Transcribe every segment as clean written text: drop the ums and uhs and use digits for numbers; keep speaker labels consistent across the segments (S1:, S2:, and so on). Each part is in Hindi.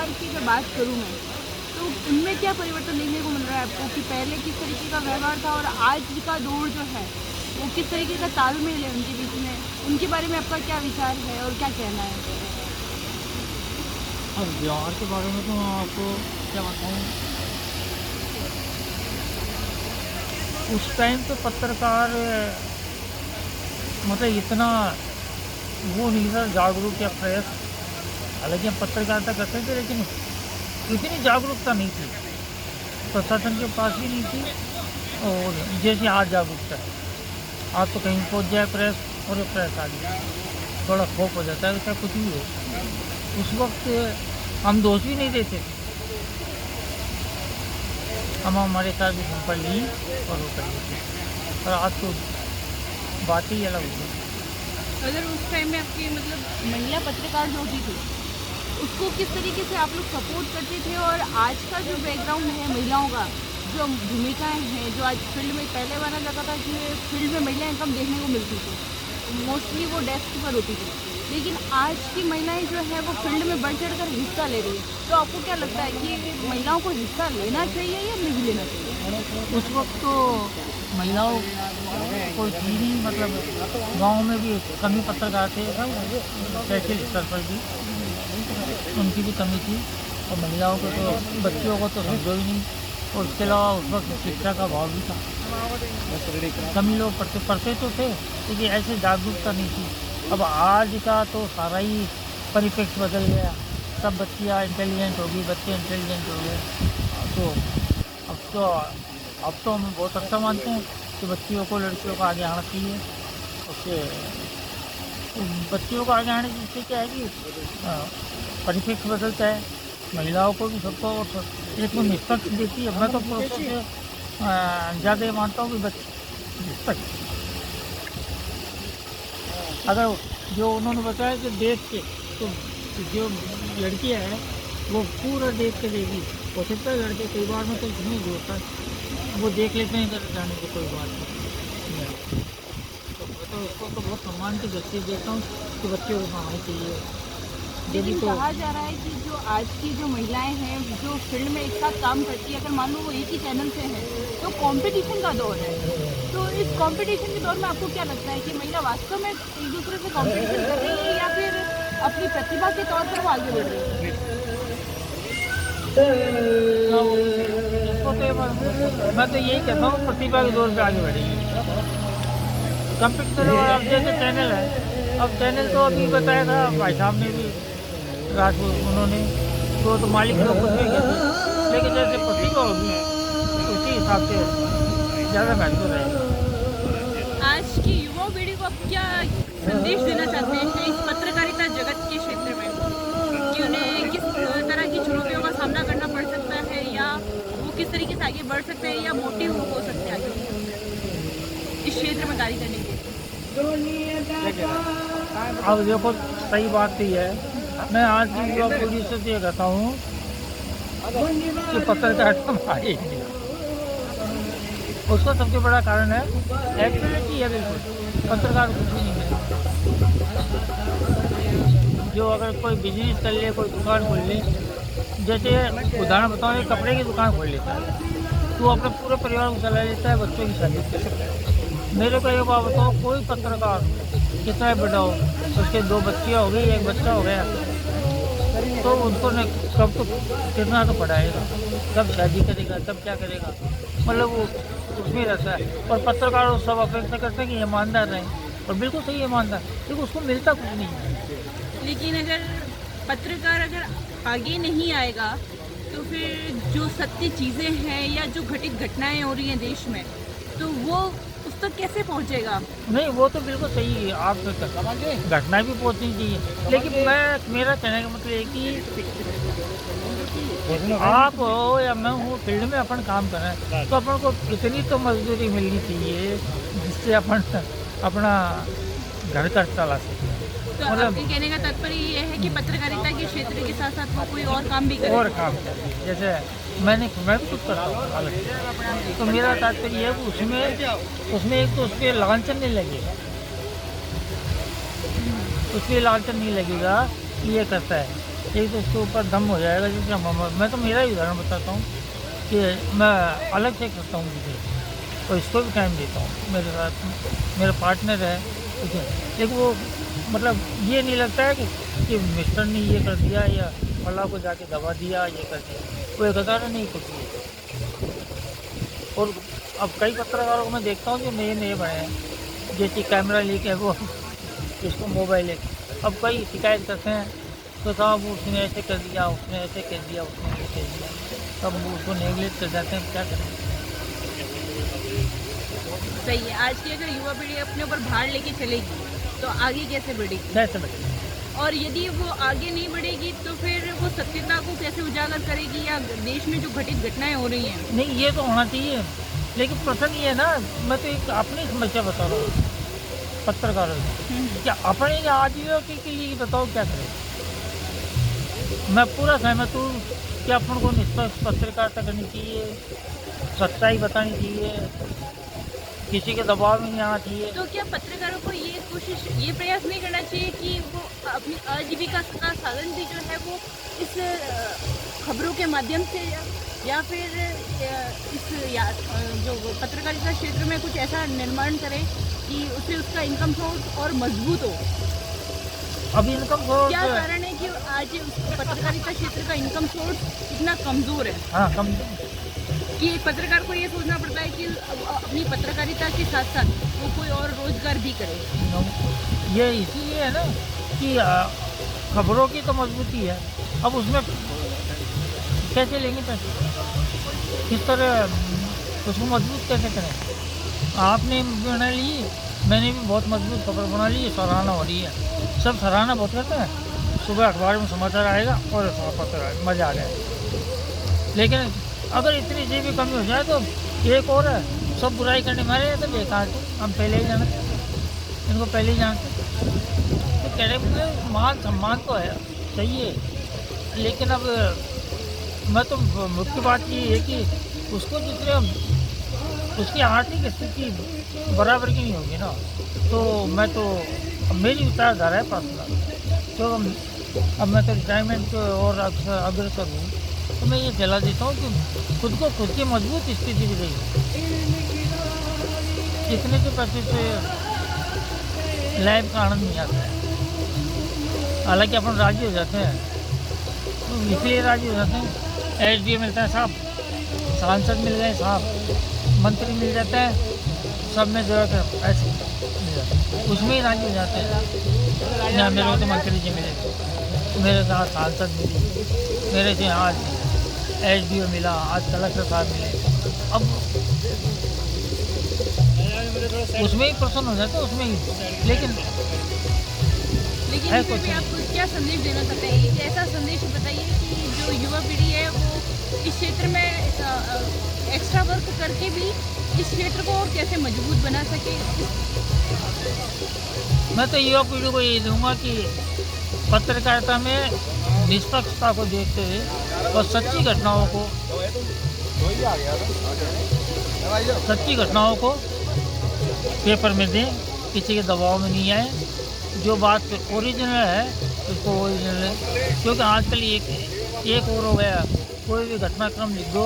S1: व्यवहार की अगर बात करूँ मैं, तो उनमें क्या परिवर्तन देखने को मिल रहा है आपको कि पहले किस तरीके का व्यवहार था और आज का दौर जो है वो किस तरीके का तालमेल है उनके बीच में? उनके बारे में आपका क्या विचार है और क्या कहना है?
S2: अब व्यवहार के बारे में तो मैं आपको क्या बताऊँ, उस टाइम तो पत्रकार मतलब इतना वो नहीं था जागरूक या प्रेस। हालांकि हम पत्रकारिता करते थे लेकिन इतनी जागरूकता नहीं थी, प्रशासन के पास भी नहीं थी। और जैसे आज जागरूकता है, आज तो कहीं पहुंच जाए प्रेस और ये प्रेस आ गई, थोड़ा खौफ हो जाता है कि कुछ भी हो। उस वक्त हम दोष भी नहीं देते थे, हम हमारे साथ भी हम पर ली और वो कर लेते। और आज तो बात ही अलग हो गई।
S1: अगर उस टाइम में आपकी मतलब महिला पत्रकार जो होती थी, उसको किस तरीके से आप लोग सपोर्ट करते थे और आज का जो बैकग्राउंड है महिलाओं का, जो भूमिकाएं हैं, जो आज फील्ड में पहले माना जाता था कि फील्ड में महिलाएं कम देखने को मिलती थी, मोस्टली वो डेस्क पर होती थी, लेकिन आज की महिलाएं जो है वो फील्ड में बढ़ चढ़ कर हिस्सा ले रही है। तो आपको क्या लगता है कि महिलाओं को हिस्सा लेना चाहिए या नहीं लेना चाहिए?
S2: उस वक्त तो महिलाओं को थी नहीं, मतलब गांव में भी कमी पत्रकार थे, तहसील स्तर पर भी उनकी भी कमी थी। और महिलाओं को तो बच्चियों को तो समझो ही नहीं। और उसके अलावा उस वक्त शिक्षा का अभाव भी था, कमी लोग पढ़ते तो थे लेकिन ऐसे जागरूकता नहीं थी। अब आज का तो सारा ही परिप्रेक्ष्य बदल गया, सब बच्चियाँ इंटेलिजेंट होगी, बच्चे इंटेलिजेंट हो गए। तो अब तो हम बहुत अच्छा मानते हैं कि बच्चियों को, लड़कियों को आगे आना चाहिए। उससे बच्चियों को आगे आने से क्या है कि परिप्रेक्ष्य बदलता है, महिलाओं को भी सबको एक वो निष्पक्ष देती है। मैं तो पुरुषों से ज़्यादा ये मानता हूँ कि बच्चे निष्पक्ष, अगर जो उन्होंने बताया कि देख के, तो जो लड़कियाँ हैं वो पूरा देख के देगी। हो सकता है लड़के कई बार में तो नहीं होता, वो देख लेते हैं इधर जाने की कोई बात नहीं। तो मैं तो उसको तो बहुत सम्मान की दृष्टि देता हूँ कि बच्चे को पढ़ाना चाहिए।
S1: लेकिन
S2: तो
S1: कहा जा रहा है कि जो आज की जो महिलाएं हैं जो फील्ड में एक साथ काम करती है, अगर मान लो वो एक ही चैनल से हैं, तो कंपटीशन का दौर है। तो इस कंपटीशन के दौर में आपको क्या लगता है कि महिला वास्तव में एक दूसरे से कंपटीशन कर रही है या फिर अपनी प्रतिभा के तौर पर वो आगे बढ़ रही है?
S2: इसको तो मैं तो यही कहता हूँ, प्रतिभा के दौर पे आगे बढ़ेगी। कंप्यूटर अब जैसे चैनल है, अब चैनल तो अभी बताया था भाई साहब ने भी, राजपूत उन्होंने तो मालिक लोग कुछ भी कहते, लेकिन जैसे प्रतिभा होगी उसी हिसाब से ज़्यादा महत्व रहेगा।
S1: आज की युवा पीढ़ी को आप क्या संदेश देना चाहते हैं इस पत्रकारिता जगत के क्षेत्र में कि उन्हें किस तरह की चुनौतियों का सामना करना पड़ सकता है या वो किस तरीके से आगे बढ़ सकते हैं या मोटिव हो सकते हैं आगे इस क्षेत्र में कार्य करने के लिए?
S2: अब देखो, सही बात तो ये है, मैं आज की युवा पीढ़ी से ये कहता हूँ कि पत्रकारिता में आगे ही नहीं। उसका सबसे बड़ा कारण है एक्चुअलिटी है, बिल्कुल पत्रकार कुछ भी नहीं है। जो अगर कोई बिजनेस कर ले, कोई दुकान खोल ले, जैसे उदाहरण बताओ, एक कपड़े की दुकान खोल लेता है तो अपने पूरे परिवार को चला लेता है, बच्चों की शादी कर सकता है। मेरे को ये बात बताओ, कोई पत्रकार कितना बड़ा हो, उसके 2 बच्चियाँ हो गई, 1 बच्चा हो गया, तो उनको न कब तो कितना तो पढ़ाएगा, कब शादी करेगा, कब क्या करेगा, मतलब वो उसमें रहता है। और पत्रकार सब अपेक्षा करते हैं कि ईमानदार रहें, और बिल्कुल सही ईमानदार, लेकिन उसको मिलता कुछ नहीं है।
S1: लेकिन अगर पत्रकार अगर आगे नहीं आएगा तो फिर जो सत्य चीज़ें हैं या जो घटित घटनाएं हो रही हैं देश में, तो वो उस तक कैसे पहुंचेगा?
S2: नहीं, वो तो बिल्कुल सही है, आप घटना भी पहुंचनी चाहिए, लेकिन मेरा कहने का मतलब है कि आप हो या मैं हूँ, फील्ड में अपन काम कर रहे हैं तो अपन को इतनी तो मजदूरी मिलनी चाहिए जिससे अपन अपना घर का चला सकें।
S1: तो आपके कहने का तात्पर्य ये है कि पत्रकारिता के क्षेत्र के साथ साथ वो कोई और काम भी करे?
S2: और काम करें, जैसे मैं भी कुछ करता हूँ अलग से। तो मेरा तात्पर्य है कि उसमें एक तो उसके लांछन नहीं लगेगा, उसके लांछन नहीं लगेगा कि ये करता है। एक तो उसके ऊपर दम हो जाएगा। जैसे मैं तो मेरा ही उदाहरण बताता हूँ कि मैं अलग से करता हूँ चीज़ें और इसको भी टाइम देता हूँ। मेरे साथ मेरा पार्टनर है, ठीक है, लेकिन वो मतलब ये नहीं लगता है कि मिस्टर ने ये कर दिया या फला को जाके दबा दिया, ये कर दिया। वो एक हज़ार नहीं कुछ भी। और अब कई पत्रकारों को मैं देखता हूँ जो नए नए बने हैं, जैसे कैमरा लेके वो इसको मोबाइल है, अब कई शिकायत करते हैं तो साहब उसने ऐसे कर दिया, उसने ऐसे कर दिया, उसने ये कर दिया, तब वो उसको नेगलेक्ट कर जाते हैं। क्या करें?
S1: सही है। आज की अगर युवा पीढ़ी अपने ऊपर भार लेके चलेगी तो आगे कैसे बढ़ेगी?
S2: कैसे बचे?
S1: और यदि वो आगे नहीं बढ़ेगी तो फिर वो सत्यता को कैसे उजागर करेगी, या देश में जो घटित घटनाएं हो रही हैं?
S2: नहीं, ये तो होना चाहिए, लेकिन प्रश्न ये है ना, मैं तो एक अपनी समस्या बता रहा हूँ पत्रकारों की। क्या अपने आजीविका के लिए बताओ क्या करें? मैं पूरा सहमत हूँ कि अपन को निष्पक्ष पत्रकारिता करनी चाहिए, सच्चाई बतानी चाहिए, किसी के दबाव में नहीं आना चाहिए।
S1: तो क्या पत्रकारों को ये प्रयास नहीं करना चाहिए कि वो अपनी आजीविका का साधन भी जो है वो इस खबरों के माध्यम से या फिर जो पत्रकारिता क्षेत्र में कुछ ऐसा निर्माण करें कि उससे उसका इनकम सोर्स और मजबूत हो?
S2: अभी इनकम सोर्स
S1: क्या कारण है कि आज पत्रकारिता क्षेत्र का इनकम सोर्स इतना कमजोर है?
S2: हाँ, कम
S1: कि एक पत्रकार को ये सोचना पड़ता है कि अपनी पत्रकारिता के साथ साथ वो कोई और रोजगार भी करे।
S2: ये इसीलिए है ना कि खबरों की तो मजबूती है, अब उसमें कैसे लेंगे पैसे, किस तरह उसको मजबूत कैसे करें? आपने बना ली, मैंने भी बहुत मजबूत खबर बना ली, सराहना हो रही है, सब सराहना बहुत करते हैं। सुबह अखबार में समाचार आएगा और पत्र आएगा, मज़ा आ गया। लेकिन अगर इतनी सी भी कमी हो जाए तो एक और है, सब बुराई करने मारे हैं तो बेकार थे, हम पहले ही जानते, इनको पहले ही जानते। तो कहने में मान सम्मान तो है, सही है, लेकिन अब मैं तो मुख्य बात ये है कि उसको जितने उसकी आर्थिक स्थिति बराबर की नहीं होगी ना, तो मैं तो मेरी विचारधारा है पर्सनल, तो अब मैं तो रिटायरमेंट और अग्रसर हूँ, तो मैं ये सलाह देता हूँ कि खुद की मजबूत स्थिति भी रही, इतने के पैसे से लाइफ का आनंद नहीं आता है। हालांकि अपन राजी हो जाते हैं, तो इसलिए राजी हो जाते हैं, एसडीओ मिलता है साहब, सांसद मिल गए साहब, मंत्री मिल जाता है, सब में जरूरत है ऐसे मिल जाता है, उसमें ही राजी हो जाते हैं। ना मेरे को तो मंत्री जी मिले, मेरे साथ सांसद मिली, मेरे से आज एसडीओ मिला, आज कलेक्टर साहब मिले, अब उसमें ही प्रसन्न हो जाते हैं, उसमें ही। लेकिन
S1: फिर भी आप क्या संदेश देना चाहते हैं? एक ऐसा संदेश बताइए कि जो युवा पीढ़ी है वो इस क्षेत्र में एक्स्ट्रा वर्क करके भी इस क्षेत्र को और कैसे मजबूत बना सके।
S2: मैं तो युवा पीढ़ी को ये दूंगा कि पत्रकारिता में निष्पक्षता को देखते हुए और सच्ची घटनाओं को पेपर में दें, किसी के दबाव में नहीं आए, जो बात ओरिजिनल है उसको ओरिजिनल है। क्योंकि आजकल एक और हो गया, कोई भी घटनाक्रम लिख दो,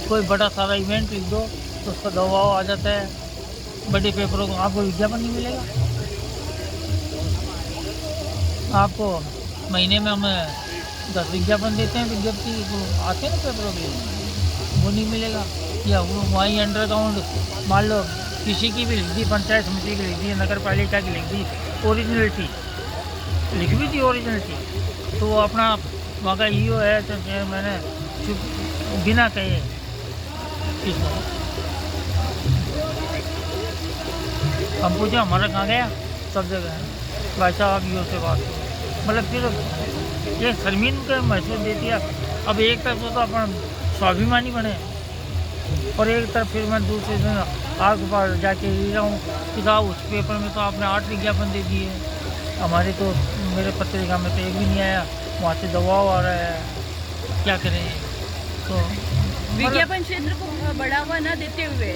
S2: कोई बड़ा सारा इवेंट लिख दो तो उसका दबाव आ जाता है, बड़े पेपरों को आपको विज्ञापन नहीं मिलेगा। आपको महीने में हम 10 विज्ञापन देते हैं, विज्ञप्ति वो आते हैं ना पेपरों के, वो नहीं मिलेगा। या वो वहीं अंडरग्राउंड मान लो किसी की भी लिख दी, पंचायत समिति की लिख दी, नगर पालिका की लिख दी, ओरिजिनलिटी लिख भी थी ओरिजिनलिटी, तो वो अपना वहाँ का ईओ है तो मैंने बिना कहे किसको हम पूछे हमारा कहाँ गया, सब जगह है भाई साहब ईओ से बात, मतलब फिर ये शर्मिंदगी महसूस देती है। अब एक तरफ तो अपन स्वाभिमानी बने और एक तरफ फिर मैं दूसरे दिन आग पर जाके ले रहा हूँ कि साहब उस पेपर में तो आपने 8 विज्ञापन दे दिए, हमारे तो मेरे पत्रिका में तो एक भी नहीं आया, वहाँ से दबाव आ रहा है, क्या करें। तो
S1: विज्ञापन क्षेत्र को बढ़ावा न देते हुए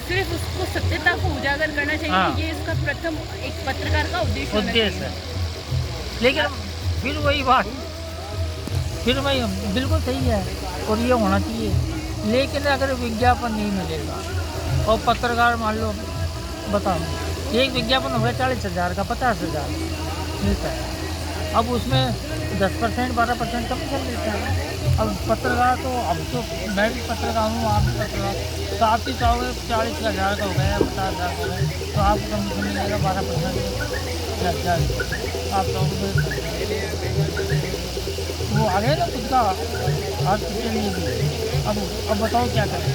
S1: सिर्फ उसको सत्यता को उजागर करना चाहिए।
S2: हाँ।
S1: ये इसका प्रथम एक पत्रकार का उद्देश्य
S2: है। लेकिन फिर वही बात फिर भाई बिल्कुल सही है और ये होना चाहिए। लेकिन अगर विज्ञापन नहीं मिलेगा और पत्रकार मान लो बताओ एक विज्ञापन हो गया 40,000 का 50,000 मिलता है, अब उसमें 10% 12% कमीशन मिलता है। अब पत्रकार तो अब तो मैं भी पत्रकार हूँ, आप भी पत्रकार, तो आप ही चाहोगे 40,000 का हो गया 50,000 का हो गया तो आपको कमीशन मिलेगा 12% लग जाएगा। आप चाहोगे वो आ गया ना खुद का हाथ के लिए भी। अब बताओ क्या करें।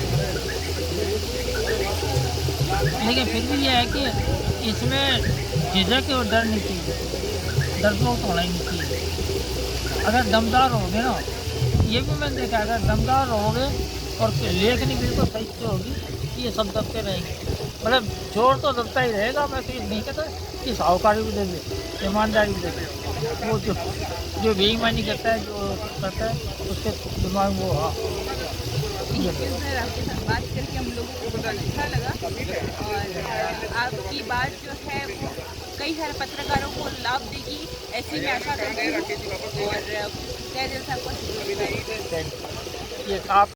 S2: लेकिन फिर भी ये है कि इसमें झिझक और डर नहीं चाहिए, डरपोक तो होना ही नहीं चाहिए। अगर दमदार रहोगे ना, ये भी मैंने देखा है, अगर दमदार रहोगे और लेखनी बिल्कुल सही से होगी ये सब दबते रहेंगे। मतलब जोर तो दबता ही रहेगा, मैं तो ये नहीं कहता कि साहूकारी भी देंगे ईमानदारी भी देंगे, वो जो बेईमानी करता है जो करता है उसके दिमाग में वो हाँ ये
S1: सर आपके साथ बात करके हम लोगों को बहुत अच्छा लगा और आपकी बात जो है वो कई सारे पत्रकारों को लाभ देगी ऐसी मैं आशा करती हूँ और तहे दिल से आपका
S2: ये आप